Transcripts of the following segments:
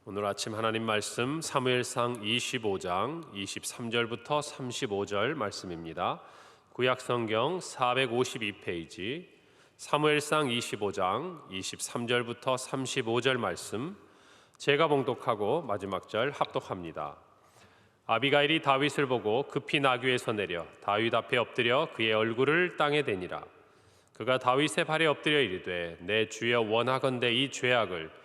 오늘 아침 하나님 말씀 사무엘상 25장 23절부터 35절 말씀입니다. 구약성경 452페이지 사무엘상 25장 23절부터 35절 말씀, 제가 봉독하고 마지막 절 합독합니다. 아비가일이 다윗을 보고 급히 나귀에서 내려 다윗 앞에 엎드려 그의 얼굴을 땅에 대니라. 그가 다윗의 발에 엎드려 이르되, 내 주여 원하건대 이 죄악을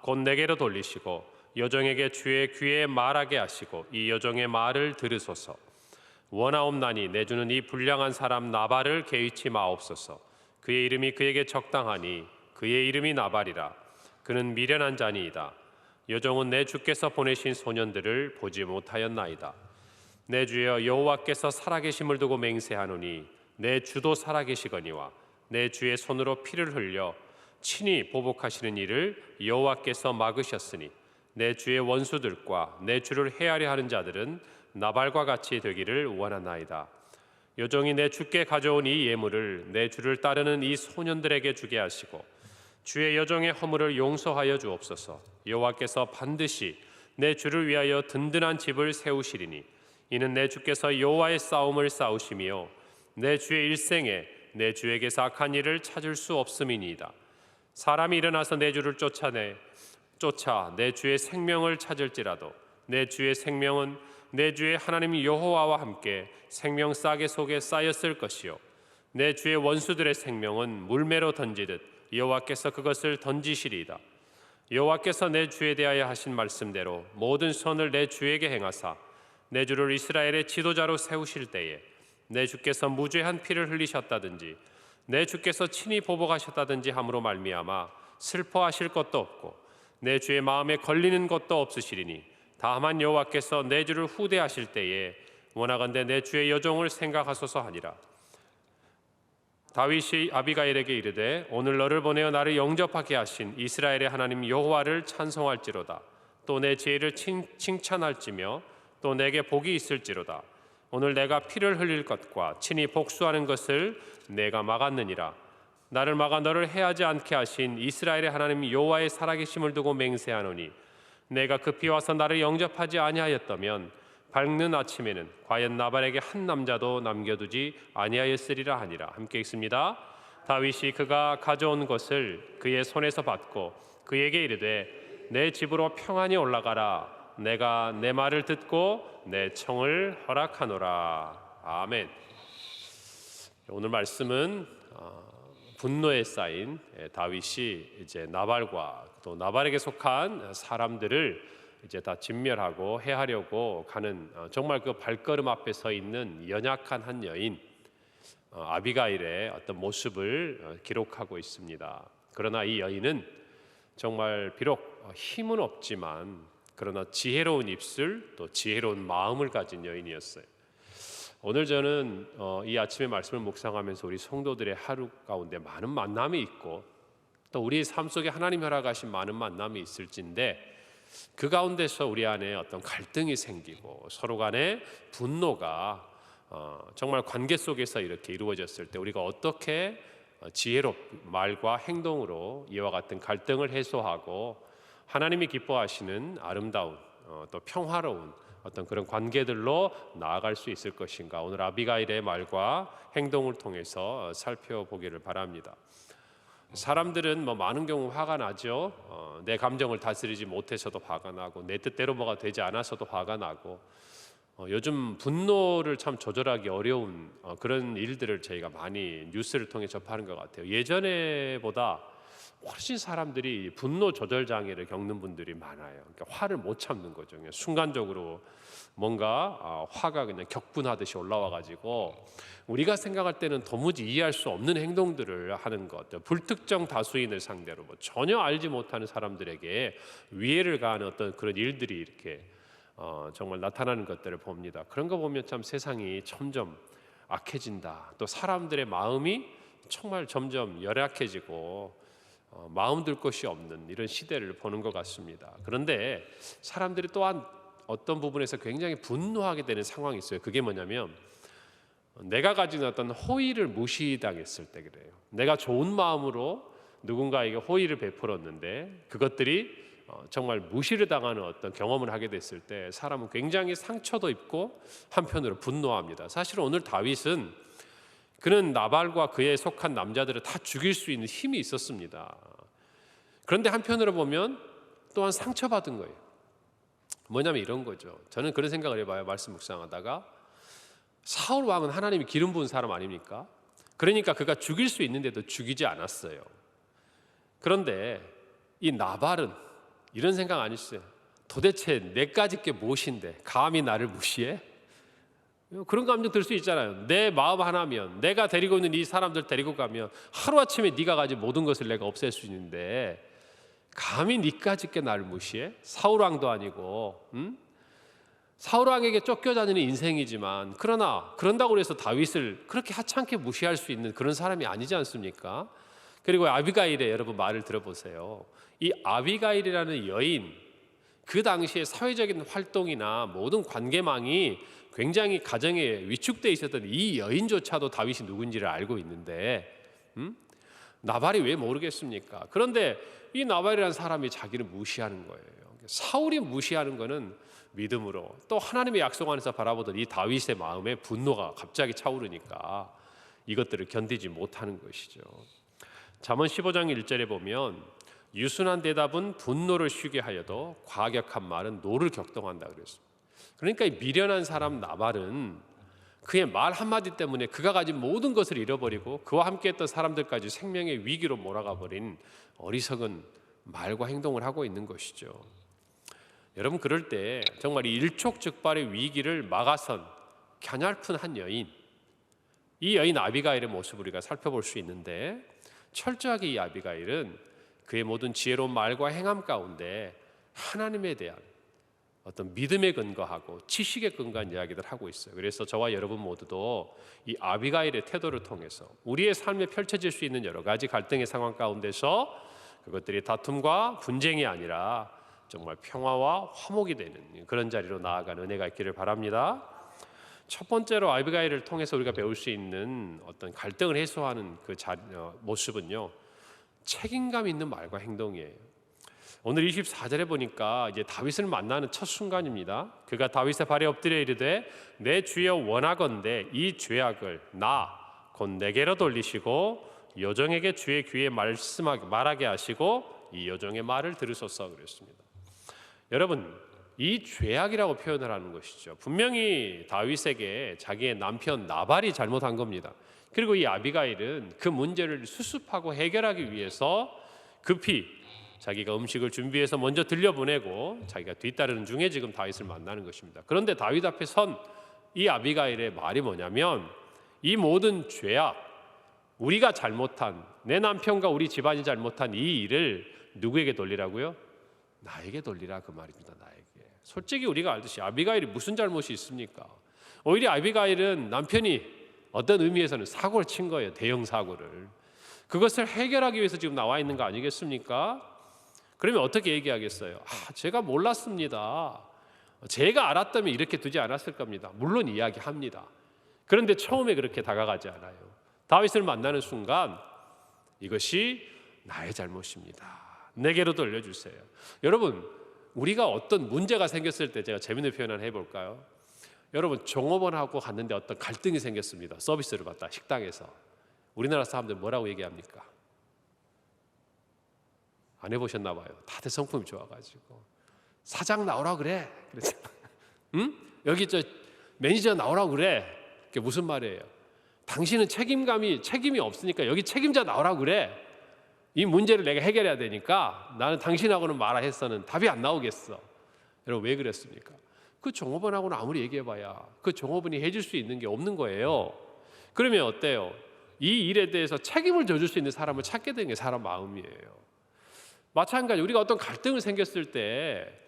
곧 내게로 돌리시고 여종에게 주의 귀에 말하게 하시고 이 여종의 말을 들으소서. 원하옵나니 내 주는 이 불량한 사람 나발을 개의치 마옵소서. 그의 이름이 그에게 적당하니 그의 이름이 나발이라. 그는 미련한 자니이다. 여종은 내 주께서 보내신 소년들을 보지 못하였나이다. 내 주여 여호와께서 살아계심을 두고 맹세하노니 내 주도 살아계시거니와 내 주의 손으로 피를 흘려 친히 보복하시는 일을 여호와께서 막으셨으니 내 주의 원수들과 내 주를 해하려 하는 자들은 나발과 같이 되기를 원하나이다. 여종이 내 주께 가져온 이 예물을 내 주를 따르는 이 소년들에게 주게 하시고 주의 여종의 허물을 용서하여 주옵소서. 여호와께서 반드시 내 주를 위하여 든든한 집을 세우시리니 이는 내 주께서 여호와의 싸움을 싸우시며 내 주의 일생에 내 주에게서 악한 일을 찾을 수 없음이니이다. 사람이 일어나서 내 주를 쫓아 내 주의 생명을 찾을지라도 내 주의 생명은 내 주의 하나님 여호와와 함께 생명 싸개 속에 쌓였을 것이요 내 주의 원수들의 생명은 물매로 던지듯 여호와께서 그것을 던지시리이다. 여호와께서 내 주에 대하여 하신 말씀대로 모든 선을 내 주에게 행하사 내 주를 이스라엘의 지도자로 세우실 때에 내 주께서 무죄한 피를 흘리셨다든지 내 주께서 친히 보복하셨다든지 함으로 말미암아 슬퍼하실 것도 없고 내 주의 마음에 걸리는 것도 없으시리니 다만 여호와께서 내 주를 후대하실 때에 원하건대 내 주의 여종을 생각하소서 하니라. 다윗이 아비가일에게 이르되, 오늘 너를 보내어 나를 영접하게 하신 이스라엘의 하나님 여호와를 찬송할지로다. 또 내 지혜를 칭찬할지며 또 내게 복이 있을지로다. 오늘 내가 피를 흘릴 것과 친히 복수하는 것을 내가 막았느니라. 나를 막아 너를 해하지 않게 하신 이스라엘의 하나님 여호와의 살아계심을 두고 맹세하노니 내가 급히 와서 나를 영접하지 아니하였다면 밝는 아침에는 과연 나발에게 한 남자도 남겨두지 아니하였으리라 하니라. 함께 읽습니다. 다윗이 그가 가져온 것을 그의 손에서 받고 그에게 이르되, 내 집으로 평안히 올라가라. 내가 내 말을 듣고 내 청을 허락하노라. 아멘. 오늘 말씀은 분노에 쌓인 다윗이 이제 나발과 또 나발에게 속한 사람들을 이제 다 진멸하고 해하려고 가는 정말 그 발걸음 앞에 서 있는 연약한 한 여인 아비가일의 어떤 모습을 기록하고 있습니다. 그러나 이 여인은 정말 비록 힘은 없지만 그러나 지혜로운 입술 또 지혜로운 마음을 가진 여인이었어요. 오늘 저는 이 아침에 말씀을 묵상하면서 우리 성도들의 하루 가운데 많은 만남이 있고 또 우리 삶 속에 하나님 허락하신 많은 만남이 있을진데 그 가운데서 우리 안에 어떤 갈등이 생기고 서로 간에 분노가 정말 관계 속에서 이렇게 이루어졌을 때 우리가 어떻게 지혜롭게 말과 행동으로 이와 같은 갈등을 해소하고 하나님이 기뻐하시는 아름다운 또 평화로운 어떤 그런 관계들로 나아갈 수 있을 것인가, 오늘 아비가일의 말과 행동을 통해서 살펴보기를 바랍니다. 사람들은 많은 경우 화가 나죠. 내 감정을 다스리지 못해서도 화가 나고 내 뜻대로 뭐가 되지 않아서도 화가 나고 요즘 분노를 참 조절하기 어려운 그런 일들을 저희가 많이 뉴스를 통해 접하는 것 같아요. 예전에보다 훨씬 사람들이 분노 조절 장애를 겪는 분들이 많아요. 그러니까 화를 못 참는 거죠. 그냥 순간적으로 뭔가 화가 그냥 격분하듯이 올라와가지고 우리가 생각할 때는 도무지 이해할 수 없는 행동들을 하는 것, 불특정 다수인을 상대로 전혀 알지 못하는 사람들에게 위해를 가하는 어떤 그런 일들이 이렇게 정말 나타나는 것들을 봅니다. 그런 거 보면 참 세상이 점점 악해진다. 또 사람들의 마음이 정말 점점 열악해지고 마음 들 것이 없는 이런 시대를 보는 것 같습니다. 그런데 사람들이 또한 어떤 부분에서 굉장히 분노하게 되는 상황이 있어요. 그게 뭐냐면 내가 가진 어떤 호의를 무시당했을 때 그래요. 내가 좋은 마음으로 누군가에게 호의를 베풀었는데 그것들이 정말 무시를 당하는 어떤 경험을 하게 됐을 때 사람은 굉장히 상처도 입고 한편으로 분노합니다. 사실 오늘 다윗은 그는 나발과 그에 속한 남자들을 다 죽일 수 있는 힘이 있었습니다. 그런데 한편으로 보면 또한 상처받은 거예요. 뭐냐면 이런 거죠. 저는 그런 생각을 해봐요. 말씀 묵상하다가 사울 왕은 하나님이 기름 부은 사람 아닙니까? 그러니까 그가 죽일 수 있는데도 죽이지 않았어요. 그런데 이 나발은 이런 생각 아니시죠? 도대체 내까짓 게 무엇인데 감히 나를 무시해? 그런 감정 들 수 있잖아요. 내 마음 하나면, 내가 데리고 있는 이 사람들 데리고 가면 하루아침에 네가 가진 모든 것을 내가 없앨 수 있는데 감히 네까짓 게 나를 무시해? 사울왕도 아니고, 사울왕에게 쫓겨다니는 인생이지만 그러나 그런다고 해서 다윗을 그렇게 하찮게 무시할 수 있는 그런 사람이 아니지 않습니까? 그리고 아비가일의 여러분 말을 들어보세요. 이 아비가일이라는 여인, 그 당시에 사회적인 활동이나 모든 관계망이 굉장히 가정에 위축되어 있었던 이 여인조차도 다윗이 누군지를 알고 있는데 나발이 왜 모르겠습니까? 그런데 이 나발이라는 사람이 자기를 무시하는 거예요. 사울이 무시하는 거는 믿음으로, 또 하나님의 약속 안에서 바라보던 이 다윗의 마음에 분노가 갑자기 차오르니까 이것들을 견디지 못하는 것이죠. 잠언 15장 1절에 보면 유순한 대답은 분노를 쉬게 하여도 과격한 말은 노를 격동한다 그랬습니다. 그러니까 이 미련한 사람 나발은 그의 말 한마디 때문에 그가 가진 모든 것을 잃어버리고 그와 함께했던 사람들까지 생명의 위기로 몰아가 버린 어리석은 말과 행동을 하고 있는 것이죠. 여러분, 그럴 때 정말 이 일촉즉발의 위기를 막아선 갸냘픈 한 여인, 이 여인 아비가일의 모습을 우리가 살펴볼 수 있는데, 철저하게 이 아비가일은 그의 모든 지혜로운 말과 행함 가운데 하나님에 대한 어떤 믿음에 근거하고 지식에 근거한 이야기들 하고 있어요. 그래서 저와 여러분 모두도 이 아비가일의 태도를 통해서 우리의 삶에 펼쳐질 수 있는 여러 가지 갈등의 상황 가운데서 그것들이 다툼과 분쟁이 아니라 정말 평화와 화목이 되는 그런 자리로 나아가는 은혜가 있기를 바랍니다. 첫 번째로 아비가일을 통해서 우리가 배울 수 있는 어떤 갈등을 해소하는 그 모습은요, 책임감 있는 말과 행동이에요. 오늘 24절에 보니까 이제 다윗을 만나는 첫 순간입니다. 그가 다윗의 발에 엎드려 이르되 내 주여 원하건대 이 죄악을 곧 내게로 돌리시고 여종에게 주의 귀에 말하게 하시고 이 여종의 말을 들으소서 그랬습니다. 여러분, 이 죄악이라고 표현을 하는 것이죠. 분명히 다윗에게 자기의 남편 나발이 잘못한 겁니다. 그리고 이 아비가일은 그 문제를 수습하고 해결하기 위해서 급히 자기가 음식을 준비해서 먼저 들려보내고 자기가 뒤따르는 중에 지금 다윗을 만나는 것입니다. 그런데 다윗 앞에 선 이 아비가일의 말이 뭐냐면 이 모든 죄악, 우리가 잘못한, 내 남편과 우리 집안이 잘못한 이 일을 누구에게 돌리라고요? 나에게 돌리라, 그 말입니다. 나에게. 솔직히 우리가 알듯이 아비가일이 무슨 잘못이 있습니까? 오히려 아비가일은 남편이 어떤 의미에서는 사고를 친 거예요. 대형 사고를. 그것을 해결하기 위해서 지금 나와 있는 거 아니겠습니까? 그러면 어떻게 얘기하겠어요? 제가 몰랐습니다. 제가 알았다면 이렇게 두지 않았을 겁니다. 물론 이야기합니다. 그런데 처음에 그렇게 다가가지 않아요. 다윗을 만나는 순간 이것이 나의 잘못입니다. 내게로 돌려주세요. 여러분, 우리가 어떤 문제가 생겼을 때 제가 재밌는 표현을 해볼까요? 여러분, 종업원하고 갔는데 어떤 갈등이 생겼습니다. 서비스를 받다 식당에서. 우리나라 사람들 뭐라고 얘기합니까? 안 해보셨나 봐요. 다들 성품이 좋아가지고 사장 나오라 그래. 그래서 여기 저 매니저 나오라 그래. 그게 무슨 말이에요? 당신은 책임이 없으니까 여기 책임자 나오라 그래. 이 문제를 내가 해결해야 되니까 나는 당신하고는 말아 했어는 답이 안 나오겠어. 여러분, 왜 그랬습니까? 그 종업원하고는 아무리 얘기해봐야 그 종업원이 해줄 수 있는 게 없는 거예요. 그러면 어때요? 이 일에 대해서 책임을 져줄 수 있는 사람을 찾게 되는 게 사람 마음이에요. 마찬가지, 우리가 어떤 갈등을 생겼을 때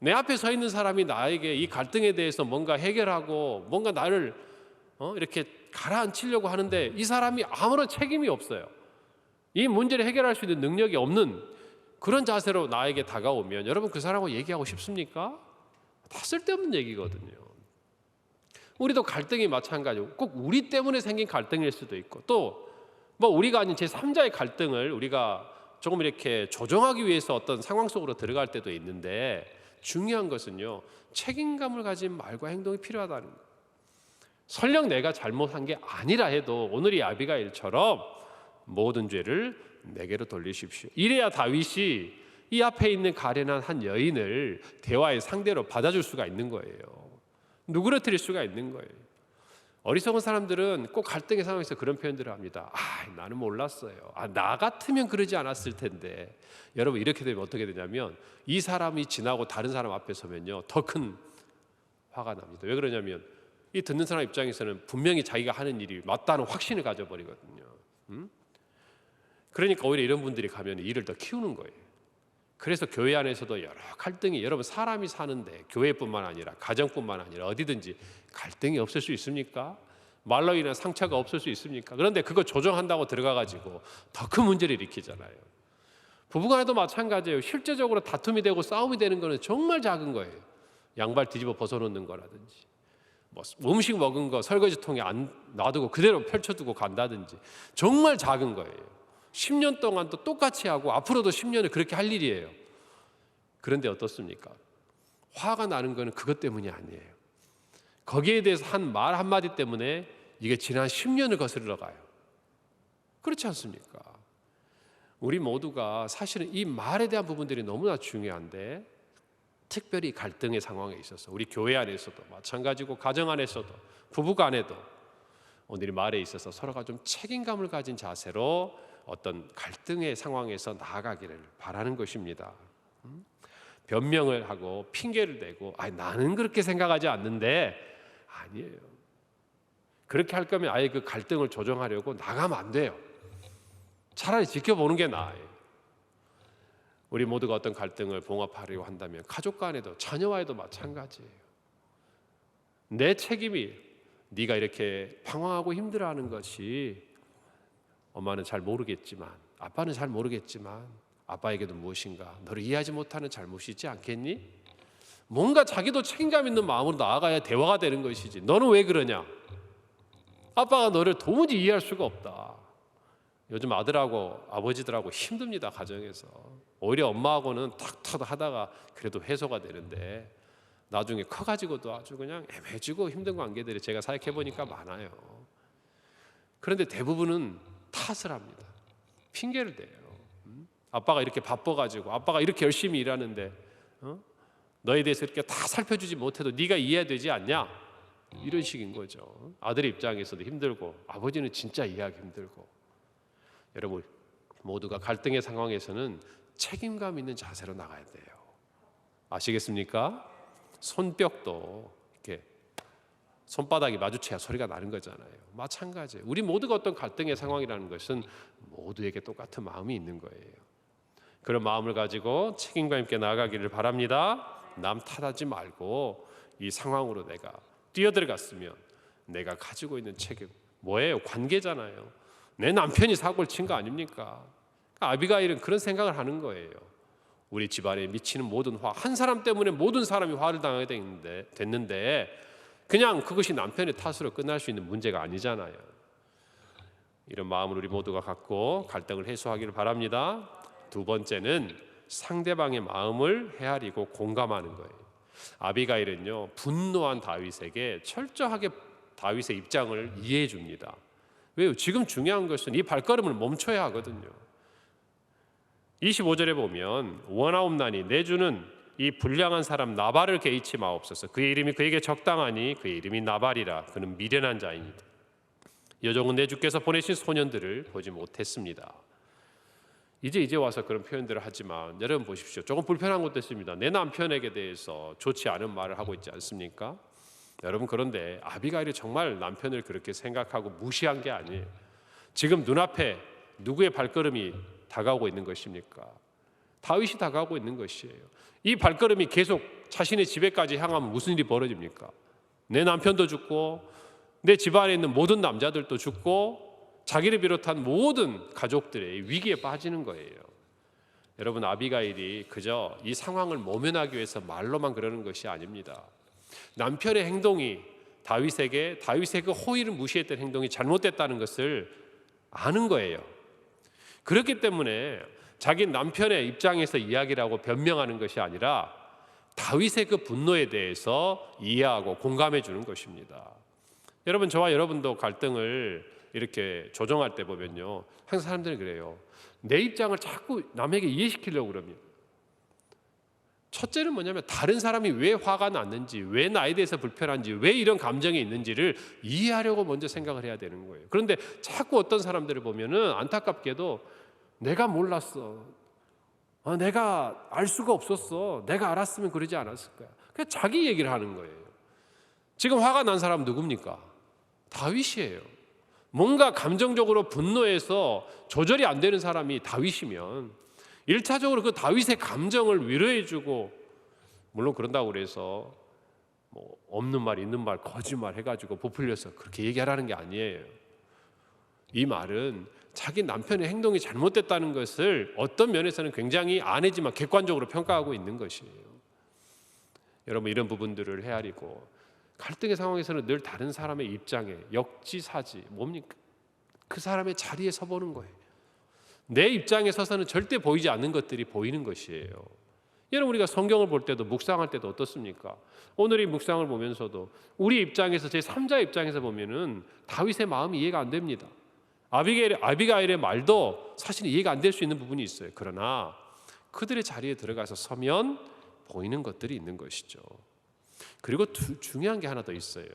내 앞에 서 있는 사람이 나에게 이 갈등에 대해서 뭔가 해결하고 뭔가 나를 이렇게 가라앉히려고 하는데 이 사람이 아무런 책임이 없어요. 이 문제를 해결할 수 있는 능력이 없는 그런 자세로 나에게 다가오면 여러분, 그 사람하고 얘기하고 싶습니까? 다 쓸데없는 얘기거든요. 우리도 갈등이 마찬가지고 꼭 우리 때문에 생긴 갈등일 수도 있고 또 뭐 우리가 아닌 제3자의 갈등을 우리가 조금 이렇게 조정하기 위해서 어떤 상황 속으로 들어갈 때도 있는데, 중요한 것은요, 책임감을 가진 말과 행동이 필요하다는 거예요. 설령 내가 잘못한 게 아니라 해도 오늘 이 아비가일처럼 모든 죄를 내게로 돌리십시오. 이래야 다윗이 이 앞에 있는 가련한 한 여인을 대화의 상대로 받아줄 수가 있는 거예요. 누그러뜨릴 수가 있는 거예요. 어리석은 사람들은 꼭 갈등의 상황에서 그런 표현들을 합니다. 나는 몰랐어요. 나 같으면 그러지 않았을 텐데. 여러분, 이렇게 되면 어떻게 되냐면 이 사람이 지나고 다른 사람 앞에 서면요, 더 큰 화가 납니다. 왜 그러냐면 이 듣는 사람 입장에서는 분명히 자기가 하는 일이 맞다는 확신을 가져버리거든요. 그러니까 오히려 이런 분들이 가면 일을 더 키우는 거예요. 그래서 교회 안에서도 여러 갈등이, 여러분 사람이 사는데 교회뿐만 아니라 가정뿐만 아니라 어디든지 갈등이 없을 수 있습니까? 말로 인한 상처가 없을 수 있습니까? 그런데 그거 조정한다고 들어가가지고 더 큰 문제를 일으키잖아요. 부부간에도 마찬가지예요. 실제적으로 다툼이 되고 싸움이 되는 거는 정말 작은 거예요. 양발 뒤집어 벗어놓는 거라든지, 음식 먹은 거 설거지통에 안 놔두고 그대로 펼쳐두고 간다든지, 정말 작은 거예요. 10년 동안 또 똑같이 하고 앞으로도 10년을 그렇게 할 일이에요. 그런데 어떻습니까? 화가 나는 거는 그것 때문이 아니에요. 거기에 대해서 한 말 한마디 때문에 이게 지난 10년을 거스르러 가요. 그렇지 않습니까? 우리 모두가 사실은 이 말에 대한 부분들이 너무나 중요한데, 특별히 갈등의 상황에 있어서 우리 교회 안에서도 마찬가지고 가정 안에서도 부부 간에도 오늘 이 말에 있어서 서로가 좀 책임감을 가진 자세로 어떤 갈등의 상황에서 나아가기를 바라는 것입니다. 변명을 하고 핑계를 대고 나는 그렇게 생각하지 않는데, 아니에요. 그렇게 할 거면 아예 그 갈등을 조정하려고 나가면 안 돼요. 차라리 지켜보는 게 나아요. 우리 모두가 어떤 갈등을 봉합하려고 한다면 가족 간에도 자녀와도 마찬가지예요. 내 책임이, 네가 이렇게 방황하고 힘들어하는 것이 엄마는 잘 모르겠지만, 아빠는 잘 모르겠지만 아빠에게도 무엇인가 너를 이해하지 못하는 잘못이 있지 않겠니? 뭔가 자기도 책임감 있는 마음으로 나아가야 대화가 되는 것이지. 너는 왜 그러냐? 아빠가 너를 도무지 이해할 수가 없다. 요즘 아들하고 아버지들하고 힘듭니다. 가정에서. 오히려 엄마하고는 탁탁 하다가 그래도 해소가 되는데, 나중에 커가지고도 아주 그냥 애매해지고 힘든 관계들이 제가 생각해보니까 많아요. 그런데 대부분은 탓을 합니다. 핑계를 대요. 아빠가 이렇게 바빠가지고, 아빠가 이렇게 열심히 일하는데 너에 대해서 이렇게 다 살펴주지 못해도 네가 이해해야 되지 않냐? 이런 식인 거죠. 아들 입장에서도 힘들고 아버지는 진짜 이해하기 힘들고. 여러분, 모두가 갈등의 상황에서는 책임감 있는 자세로 나가야 돼요. 아시겠습니까? 손뼉도 이렇게 손바닥이 마주쳐야 소리가 나는 거잖아요. 마찬가지예요. 우리 모두가 어떤 갈등의 상황이라는 것은 모두에게 똑같은 마음이 있는 거예요. 그런 마음을 가지고 책임감 있게 나아가기를 바랍니다. 남 탓하지 말고 이 상황으로 내가 뛰어들어갔으면 내가 가지고 있는 책임, 뭐예요? 관계잖아요. 내 남편이 사고를 친 거 아닙니까? 아비가일은 그런 생각을 하는 거예요. 우리 집안에 미치는 모든 화, 한 사람 때문에 모든 사람이 화를 당하게 됐는데 그냥 그것이 남편의 탓으로 끝날 수 있는 문제가 아니잖아요. 이런 마음을 우리 모두가 갖고 갈등을 해소하기를 바랍니다. 두 번째는 상대방의 마음을 헤아리고 공감하는 거예요. 아비가일은요, 분노한 다윗에게 철저하게 다윗의 입장을 이해해 줍니다. 왜요? 지금 중요한 것은 이 발걸음을 멈춰야 하거든요. 25절에 보면 원하옵나니 내 주는 이 불량한 사람 나발을 개의치 마옵소서. 그의 이름이 그에게 적당하니 그의 이름이 나발이라. 그는 미련한 자이니라. 여종은 내 주께서 보내신 소년들을 보지 못했습니다. 이제 와서 그런 표현들을 하지만 여러분 보십시오. 조금 불편한 것도 있습니다. 내 남편에게 대해서 좋지 않은 말을 하고 있지 않습니까? 여러분, 그런데 아비가일이 정말 남편을 그렇게 생각하고 무시한 게 아니에요. 지금 눈앞에 누구의 발걸음이 다가오고 있는 것입니까? 다윗이 다가오고 있는 것이에요. 이 발걸음이 계속 자신의 집에까지 향하면 무슨 일이 벌어집니까? 내 남편도 죽고 내 집안에 있는 모든 남자들도 죽고 자기를 비롯한 모든 가족들의 위기에 빠지는 거예요. 여러분, 아비가일이 그저 이 상황을 모면하기 위해서 말로만 그러는 것이 아닙니다. 남편의 행동이 다윗의 그 호의를 무시했던 행동이 잘못됐다는 것을 아는 거예요. 그렇기 때문에 자기 남편의 입장에서 이야기를 하고 변명하는 것이 아니라 다윗의 그 분노에 대해서 이해하고 공감해 주는 것입니다. 여러분, 저와 여러분도 갈등을 이렇게 조정할 때 보면요, 항상 사람들이 그래요. 내 입장을 자꾸 남에게 이해시키려고 그러면, 첫째는 뭐냐면 다른 사람이 왜 화가 났는지, 왜 나에 대해서 불편한지, 왜 이런 감정이 있는지를 이해하려고 먼저 생각을 해야 되는 거예요. 그런데 자꾸 어떤 사람들을 보면은 안타깝게도 내가 몰랐어, 내가 알 수가 없었어, 내가 알았으면 그러지 않았을 거야, 그냥 자기 얘기를 하는 거예요. 지금 화가 난 사람은 누굽니까? 다윗이에요. 뭔가 감정적으로 분노해서 조절이 안 되는 사람이 다윗이면 1차적으로 그 다윗의 감정을 위로해주고, 물론 그런다고 그래서 뭐 없는 말 있는 말 거짓말 해가지고 부풀려서 그렇게 얘기하라는 게 아니에요. 이 말은 자기 남편의 행동이 잘못됐다는 것을 어떤 면에서는 굉장히 아내지만 객관적으로 평가하고 있는 것이에요. 여러분, 이런 부분들을 헤아리고 갈등의 상황에서는 늘 다른 사람의 입장에 역지사지, 뭡니까? 그 사람의 자리에 서보는 거예요. 내 입장에 서서는 절대 보이지 않는 것들이 보이는 것이에요. 여러분, 우리가 성경을 볼 때도 묵상할 때도 어떻습니까? 오늘 이 묵상을 보면서도 우리 입장에서, 제3자 입장에서 보면은 다윗의 마음이 이해가 안 됩니다. 아비가일의 말도 사실 이해가 안 될 수 있는 부분이 있어요. 그러나 그들의 자리에 들어가서 서면 보이는 것들이 있는 것이죠. 그리고 중요한 게 하나 더 있어요.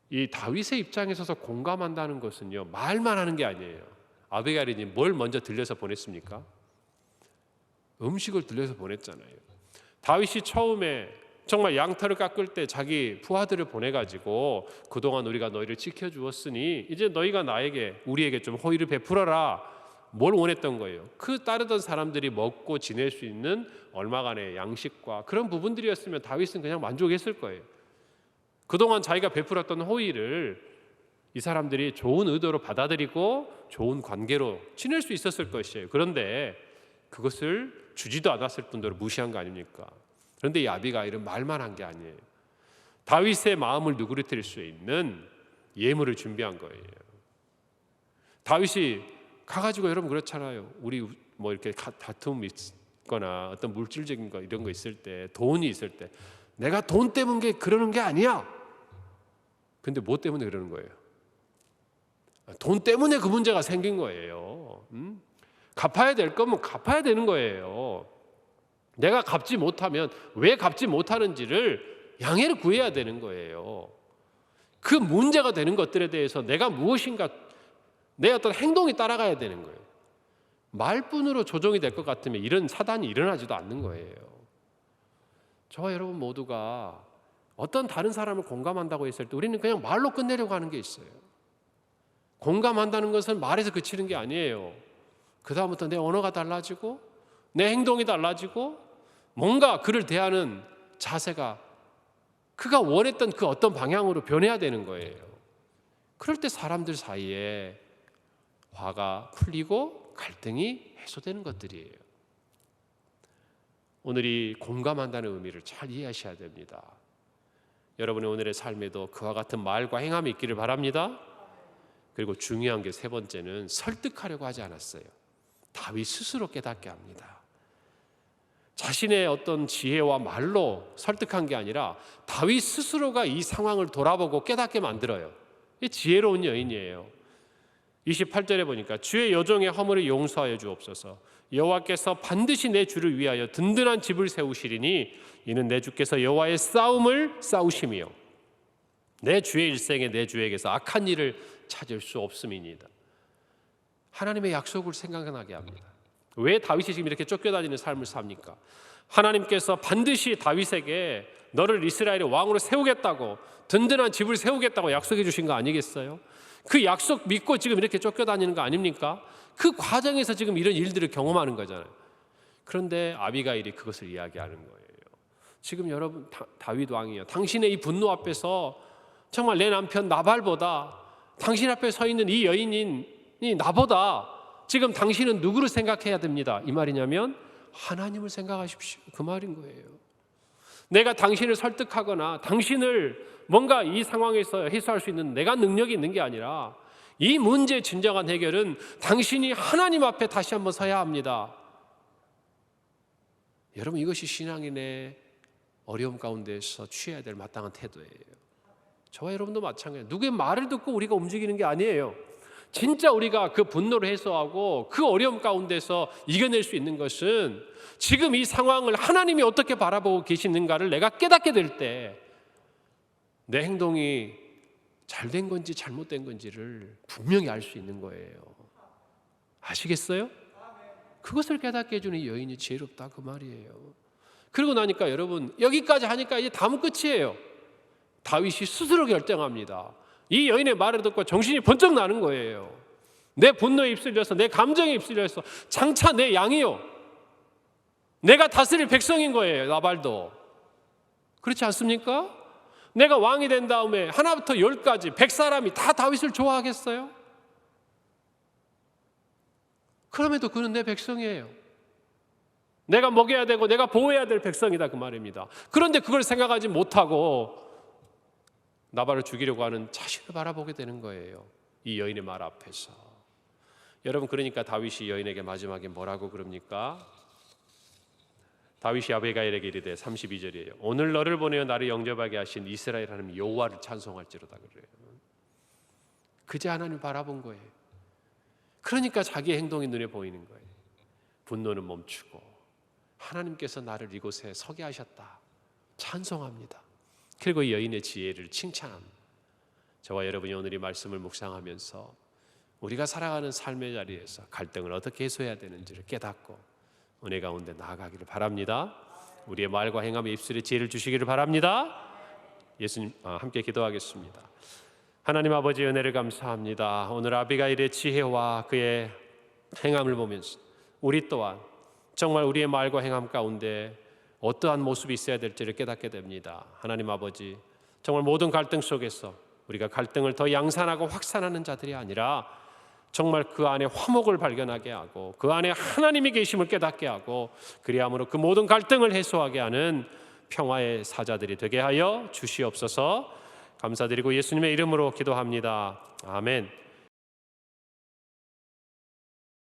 이 다윗의 입장에 서서 공감한다는 것은요, 말만 하는 게 아니에요. 아비가일이 뭘 먼저 들려서 보냈습니까? 음식을 들려서 보냈잖아요. 다윗이 처음에 정말 양털을 깎을 때 자기 부하들을 보내가지고 그동안 우리가 너희를 지켜주었으니 이제 너희가 우리에게 좀 호의를 베풀어라. 뭘 원했던 거예요? 그 따르던 사람들이 먹고 지낼 수 있는 얼마간의 양식과 그런 부분들이었으면 다윗은 그냥 만족했을 거예요. 그동안 자기가 베풀었던 호의를 이 사람들이 좋은 의도로 받아들이고 좋은 관계로 지낼 수 있었을 것이에요. 그런데 그것을 주지도 않았을 뿐더러 무시한 거 아닙니까? 그런데 이 아비가일은 말만 한 게 아니에요. 다윗의 마음을 누그러뜨릴 수 있는 예물을 준비한 거예요. 다윗이 가가지고, 여러분 그렇잖아요. 우리 뭐 이렇게 다툼이 있거나 어떤 물질적인 거 이런 거 있을 때, 돈이 있을 때, 내가 돈 때문에 그러는 게 아니야. 근데 뭐 때문에 그러는 거예요? 돈 때문에 그 문제가 생긴 거예요. 갚아야 될 거면 갚아야 되는 거예요. 내가 갚지 못하면 왜 갚지 못하는지를 양해를 구해야 되는 거예요. 그 문제가 되는 것들에 대해서 내가 무엇인가, 내 어떤 행동이 따라가야 되는 거예요. 말뿐으로 조정이 될 것 같으면 이런 사단이 일어나지도 않는 거예요. 저와 여러분 모두가 어떤 다른 사람을 공감한다고 했을 때 우리는 그냥 말로 끝내려고 하는 게 있어요. 공감한다는 것은 말에서 그치는 게 아니에요. 그 다음부터 내 언어가 달라지고 내 행동이 달라지고 뭔가 그를 대하는 자세가 그가 원했던 그 어떤 방향으로 변해야 되는 거예요. 그럴 때 사람들 사이에 화가 풀리고 갈등이 해소되는 것들이에요. 오늘 이 공감한다는 의미를 잘 이해하셔야 됩니다. 여러분의 오늘의 삶에도 그와 같은 말과 행함이 있기를 바랍니다. 그리고 중요한 게 세 번째는 설득하려고 하지 않았어요. 다윗 스스로 깨닫게 합니다. 자신의 어떤 지혜와 말로 설득한 게 아니라 다윗 스스로가 이 상황을 돌아보고 깨닫게 만들어요. 이 지혜로운 여인이에요. 28절에 보니까 주의 여종의 허물을 용서하여 주옵소서. 여호와께서 반드시 내 주를 위하여 든든한 집을 세우시리니 이는 내 주께서 여호와의 싸움을 싸우심이요 내 주의 일생에 내 주에게서 악한 일을 찾을 수 없음이니이다. 하나님의 약속을 생각나게 합니다. 왜 다윗이 지금 이렇게 쫓겨다니는 삶을 삽니까? 하나님께서 반드시 다윗에게 너를 이스라엘의 왕으로 세우겠다고, 든든한 집을 세우겠다고 약속해 주신 거 아니겠어요? 그 약속 믿고 지금 이렇게 쫓겨다니는 거 아닙니까? 그 과정에서 지금 이런 일들을 경험하는 거잖아요. 그런데 아비가일이 그것을 이야기하는 거예요. 지금 여러분, 다윗 왕이요, 당신의 이 분노 앞에서 정말 내 남편 나발보다 당신 앞에 서 있는 이 여인이 나보다 지금 당신은 누구를 생각해야 됩니다. 이 말이냐면 하나님을 생각하십시오. 그 말인 거예요. 내가 당신을 설득하거나 당신을 뭔가 이 상황에서 해소할 수 있는 내가 능력이 있는 게 아니라 이 문제의 진정한 해결은 당신이 하나님 앞에 다시 한번 서야 합니다. 여러분, 이것이 신앙인의 어려움 가운데서 취해야 될 마땅한 태도예요. 저와 여러분도 마찬가지예요. 누구의 말을 듣고 우리가 움직이는 게 아니에요. 진짜 우리가 그 분노를 해소하고 그 어려움 가운데서 이겨낼 수 있는 것은 지금 이 상황을 하나님이 어떻게 바라보고 계시는가를 내가 깨닫게 될 때 내 행동이 잘된 건지 잘못된 건지를 분명히 알 수 있는 거예요. 아시겠어요? 그것을 깨닫게 해주는 이 여인이 지혜롭다 그 말이에요. 그러고 나니까 여러분, 여기까지 하니까 이제 다음 끝이에요. 다윗이 스스로 결정합니다. 이 여인의 말을 듣고 정신이 번쩍 나는 거예요. 내 분노에 휩쓸려서, 내 감정에 휩쓸려서 장차 내 양이요, 내가 다스릴 백성인 거예요. 나발도 그렇지 않습니까? 내가 왕이 된 다음에 하나부터 10까지 100사람이 다 다윗을 좋아하겠어요? 그럼에도 그는 내 백성이에요. 내가 먹여야 되고 내가 보호해야 될 백성이다 그 말입니다. 그런데 그걸 생각하지 못하고 나발을 죽이려고 하는 자신을 바라보게 되는 거예요. 이 여인의 말 앞에서. 여러분, 그러니까 다윗이 여인에게 마지막에 뭐라고 그럽니까? 다윗이 아비가일에게 이르되 32절이에요. 오늘 너를 보내어 나를 영접하게 하신 이스라엘 하나님 여호와를 찬송할지로다 그래요. 그저 하나님을 바라본 거예요. 그러니까 자기의 행동이 눈에 보이는 거예요. 분노는 멈추고 하나님께서 나를 이곳에 서게 하셨다 찬송합니다. 그리고 이 여인의 지혜를 칭찬합니다. 저와 여러분이 오늘 이 말씀을 묵상하면서 우리가 살아가는 삶의 자리에서 갈등을 어떻게 해소해야 되는지를 깨닫고 은혜 가운데 나아가기를 바랍니다. 우리의 말과 행함의 입술에 지혜를 주시기를 바랍니다. 예수님, 함께 기도하겠습니다. 하나님 아버지, 은혜를 감사합니다. 오늘 아비가일의 지혜와 그의 행함을 보면서 우리 또한 정말 우리의 말과 행함 가운데 어떠한 모습이 있어야 될지를 깨닫게 됩니다. 하나님 아버지, 정말 모든 갈등 속에서 우리가 갈등을 더 양산하고 확산하는 자들이 아니라 정말 그 안에 화목을 발견하게 하고 그 안에 하나님이 계심을 깨닫게 하고 그리함으로 그 모든 갈등을 해소하게 하는 평화의 사자들이 되게 하여 주시옵소서. 감사드리고 예수님의 이름으로 기도합니다. 아멘.